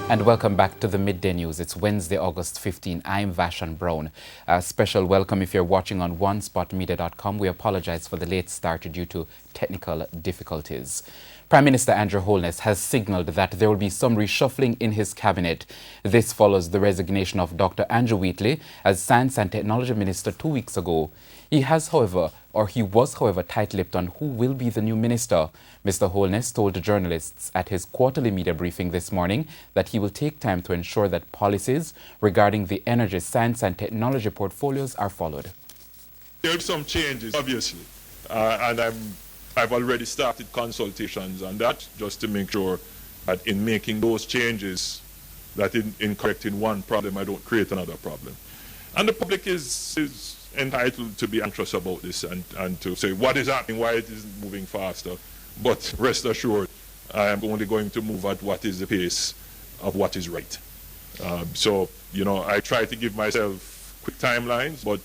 And welcome back to the Midday News. It's Wednesday, August 15. I'm Vashan Brown. A special welcome if you're watching on onespotmedia.com. We apologize for the late start due to technical difficulties. Prime Minister Andrew Holness has signaled that there will be some reshuffling in his cabinet. This follows the resignation of Dr. Andrew Wheatley as Science and Technology Minister 2 weeks ago. He was, however, tight-lipped on who will be the new minister. Mr. Holness told journalists at his quarterly media briefing this morning that he will take time to ensure that policies regarding the energy, science and technology portfolios are followed. There are some changes, obviously, and I've already started consultations on that just to make sure that in making those changes, that in correcting one problem, I don't create another problem. And the public is entitled to be anxious about this and to say what is happening, why it isn't moving faster. But rest assured, I am only going to move at what is the pace of what is right. So, I try to give myself quick timelines, but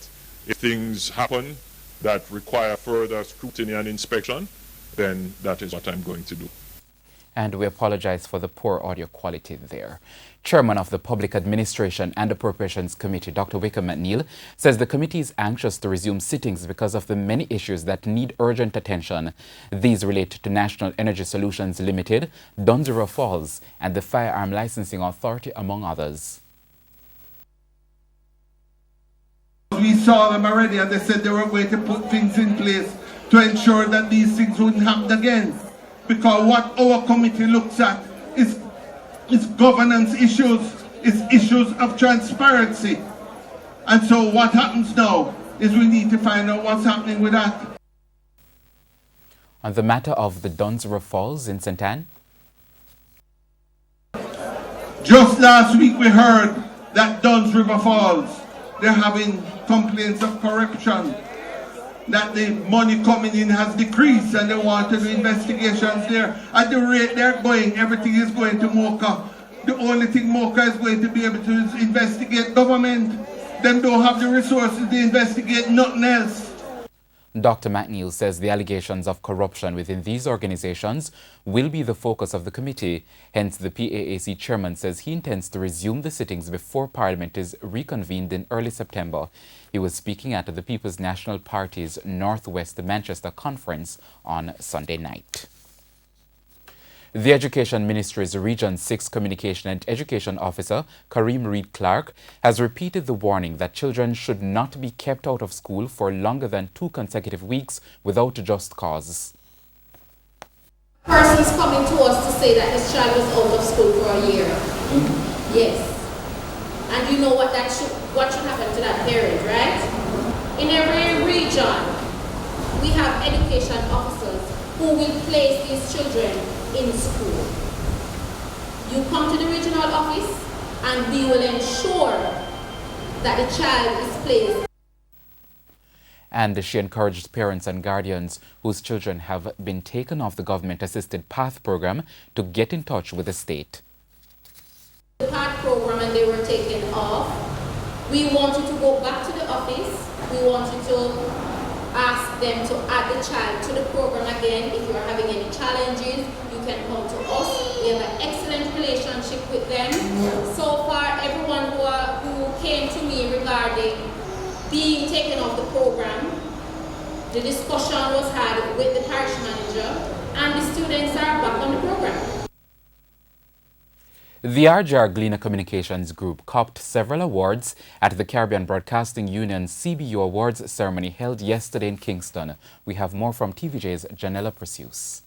if things happen that require further scrutiny and inspection, then that is what I'm going to do. And we apologize for the poor audio quality there. Chairman of the Public Administration and Appropriations Committee, Dr. Wickham McNeil, says the committee is anxious to resume sittings because of the many issues that need urgent attention. These relate to National Energy Solutions Limited, Duns River Falls, and the Firearm Licensing Authority, among others. We saw them already and they said they were going to put things in place to ensure that these things wouldn't happen again. Because what our committee looks at is governance issues, is issues of transparency. And so what happens now is we need to find out what's happening with that. On the matter of the Duns River Falls in St. Ann? Just last week we heard that Duns River Falls, they're having complaints of corruption, that the money coming in has decreased and they want to do investigations there. At the rate they're going, everything is going to Mocha. The only thing Mocha is going to be able to do is investigate government. Them don't have the resources to investigate nothing else. Dr. McNeil says the allegations of corruption within these organizations will be the focus of the committee. Hence, the PAAC chairman says he intends to resume the sittings before Parliament is reconvened in early September. He was speaking at the People's National Party's Northwest Manchester conference on Sunday night. The Education Ministry's Region 6 Communication and Education Officer, Kareem Reed Clark, has repeated the warning that children should not be kept out of school for longer than 2 consecutive weeks without just cause. Persons coming to us to say that his child was out of school for a year. Yes. And you know what should happen to that parent, right? In every region, we have education officers who will place these children in school. You come to the regional office and we will ensure that the child is placed. And she encouraged parents and guardians whose children have been taken off the government-assisted PATH program to get in touch with the state. The PATH program and they were taken off. We want you to go back to the office. We want you to ask them to add the child to the program again. If you're having any challenges, you can come to us. We have an excellent relationship with them. So far, everyone who came to me regarding being taken off the program, the discussion was had with the parish manager and the students are back on the program. The RJR Gleaner Communications Group copped several awards at the Caribbean Broadcasting Union's CBU Awards ceremony held yesterday in Kingston. We have more from TVJ's Janella Perseus.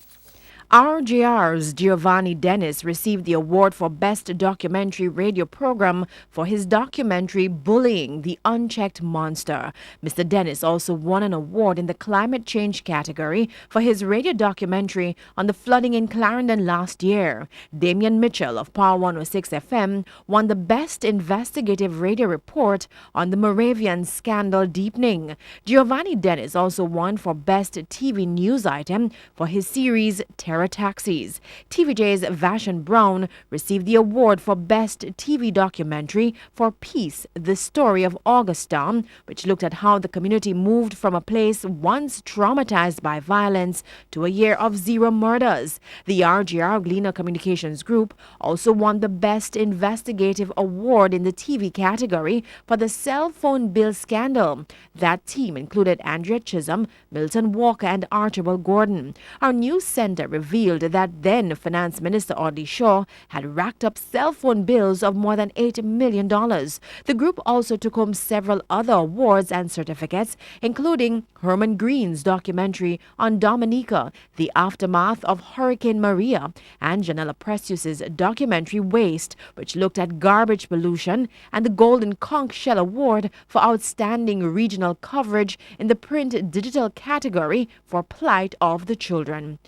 RJR's Giovanni Dennis received the award for Best Documentary Radio Program for his documentary Bullying the Unchecked Monster. Mr. Dennis also won an award in the climate change category for his radio documentary on the flooding in Clarendon last year. Damian Mitchell of Power 106 FM won the Best Investigative Radio Report on the Moravian Scandal Deepening. Giovanni Dennis also won for Best TV News Item for his series Taxis. TVJ's Vashon Brown received the award for Best TV Documentary for Peace, the Story of Augustin, which looked at how the community moved from a place once traumatized by violence to a year of zero murders. The RGR Gleaner Communications Group also won the Best Investigative Award in the TV category for the cell phone bill scandal. That team included Andrea Chisholm, Milton Walker, and Archibald Gordon. Our news center revealed that then Finance Minister Audley Shaw had racked up cell phone bills of more than $8 million. The group also took home several other awards and certificates, including Herman Green's documentary on Dominica, the aftermath of Hurricane Maria, and Janella Precius's documentary Waste, which looked at garbage pollution, and the Golden Conch Shell Award for outstanding regional coverage in the print digital category for plight of the children.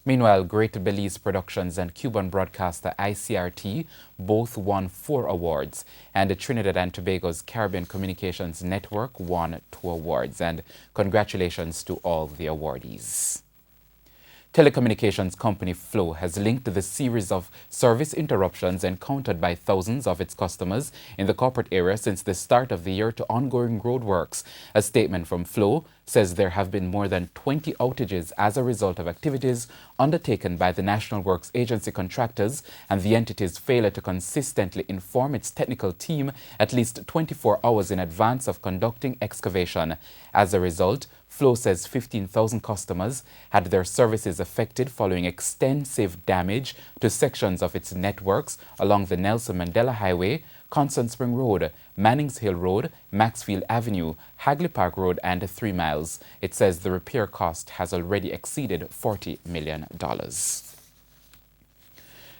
Meanwhile, Great Belize Productions and Cuban broadcaster ICRT both won 4 awards, and the Trinidad and Tobago's Caribbean Communications Network won 2 awards. And congratulations to all the awardees. Telecommunications company Flow has linked the series of service interruptions encountered by thousands of its customers in the corporate area since the start of the year to ongoing roadworks. A statement from Flow says there have been more than 20 outages as a result of activities undertaken by the National Works Agency contractors and the entity's failure to consistently inform its technical team at least 24 hours in advance of conducting excavation. As a result, Flow says 15,000 customers had their services affected following extensive damage to sections of its networks along the Nelson Mandela Highway, Constant Spring Road, Mannings Hill Road, Maxfield Avenue, Hagley Park Road, and 3 Miles. It says the repair cost has already exceeded $40 million.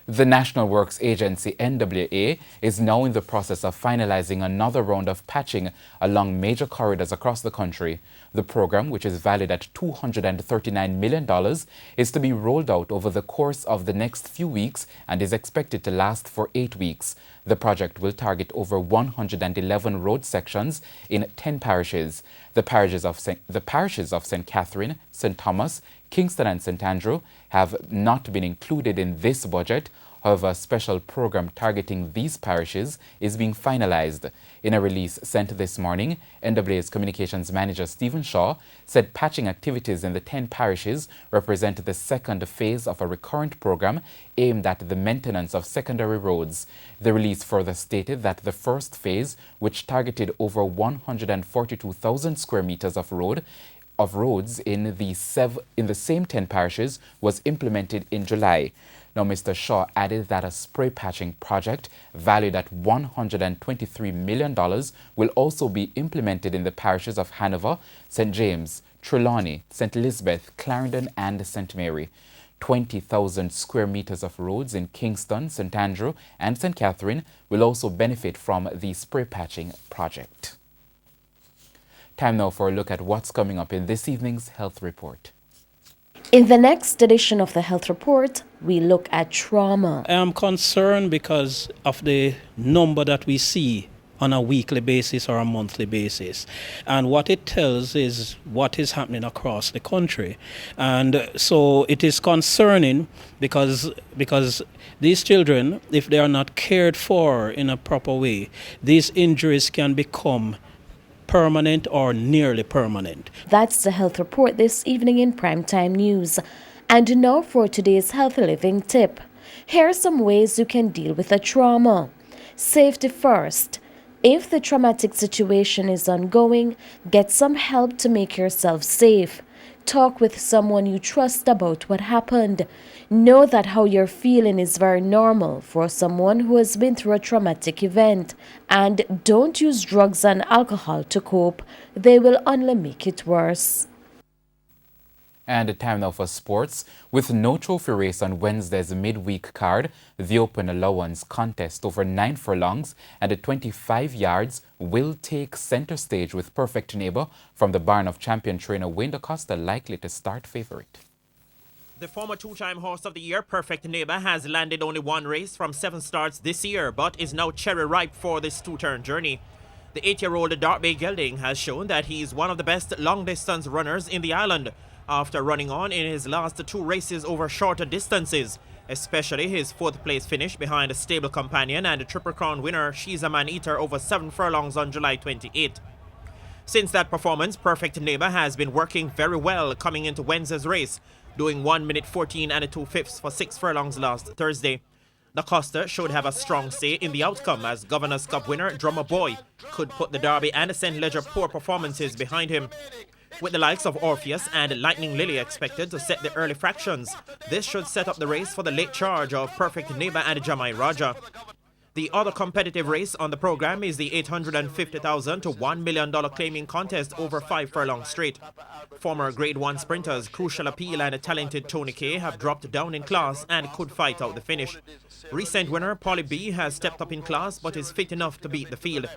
The National Works Agency, NWA, is now in the process of finalizing another round of patching along major corridors across the country. The program, which is valued at $239 million, is to be rolled out over the course of the next few weeks and is expected to last for 8 weeks. The project will target over 111 road sections in 10 parishes. The parishes of St. Catherine, St. Thomas, Kingston and St. Andrew have not been included in this budget. However, a special program targeting these parishes is being finalized. In a release sent this morning, NWA's communications manager Stephen Shaw said patching activities in the 10 parishes represent the second phase of a recurrent program aimed at the maintenance of secondary roads. The release further stated that the first phase, which targeted over 142,000 square meters of roads in the same 10 parishes, was implemented in July. Now, Mr. Shaw added that a spray patching project valued at $123 million will also be implemented in the parishes of Hanover, St. James, Trelawney, St. Elizabeth, Clarendon, and St. Mary. 20,000 square meters of roads in Kingston, St. Andrew, and St. Catherine will also benefit from the spray patching project. Time now for a look at what's coming up in this evening's Health Report. In the next edition of the Health Report, we look at trauma. I am concerned because of the number that we see on a weekly basis or a monthly basis. And what it tells is what is happening across the country. And so it is concerning because these children, if they are not cared for in a proper way, these injuries can become permanent or nearly permanent. That's the Health Report this evening in Primetime News. And now for today's healthy living tip. Here are some ways you can deal with a trauma. Safety first. If the traumatic situation is ongoing, get some help to make yourself safe. Talk with someone you trust about what happened. Know that how you're feeling is very normal for someone who has been through a traumatic event. And don't use drugs and alcohol to cope. They will only make it worse. And time now for sports. With no trophy race on Wednesday's midweek card, the Open Allowance contest over 9 furlongs and the 25 yards will take center stage, with Perfect Neighbor from the barn of champion trainer Wayne DaCosta likely to start favorite. The former two-time Horse of the Year, Perfect Neighbor, has landed only 1 race from 7 starts this year, but is now cherry-ripe for this two-turn journey. The 8-year-old Dark Bay Gelding has shown that he is one of the best long-distance runners in the island. after running on in his last two races over shorter distances, especially his fourth-place finish behind a stable companion and the Triple Crown winner She's a Man-Eater over 7 furlongs on July 28. Since that performance, Perfect Neighbor has been working very well coming into Wednesday's race, doing 1 minute 14 and 2/5 for 6 furlongs last Thursday. The Coster should have a strong say in the outcome as Governor's Cup winner Drummer Boy could put the Derby and the St. Leger poor performances behind him. With the likes of Orpheus and Lightning Lily expected to set the early fractions, this should set up the race for the late charge of Perfect Neighbor and Jamai Raja. The other competitive race on the program is the $850,000 to $1 million claiming contest over 5 furlongs straight. Former Grade 1 sprinters Crucial Appeal and talented Tony Kay have dropped down in class and could fight out the finish. Recent winner Polly B has stepped up in class but is fit enough to beat the field.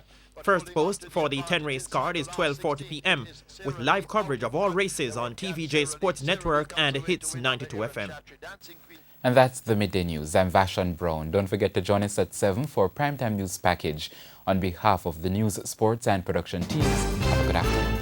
First post for the 10-race card is 12:40 p.m. with live coverage of all races on TVJ Sports Network and Hits 92 FM. And that's the Midday News. I'm Vashon Brown. Don't forget to join us at 7 for Primetime News Package. On behalf of the news, sports and production teams, have a good afternoon.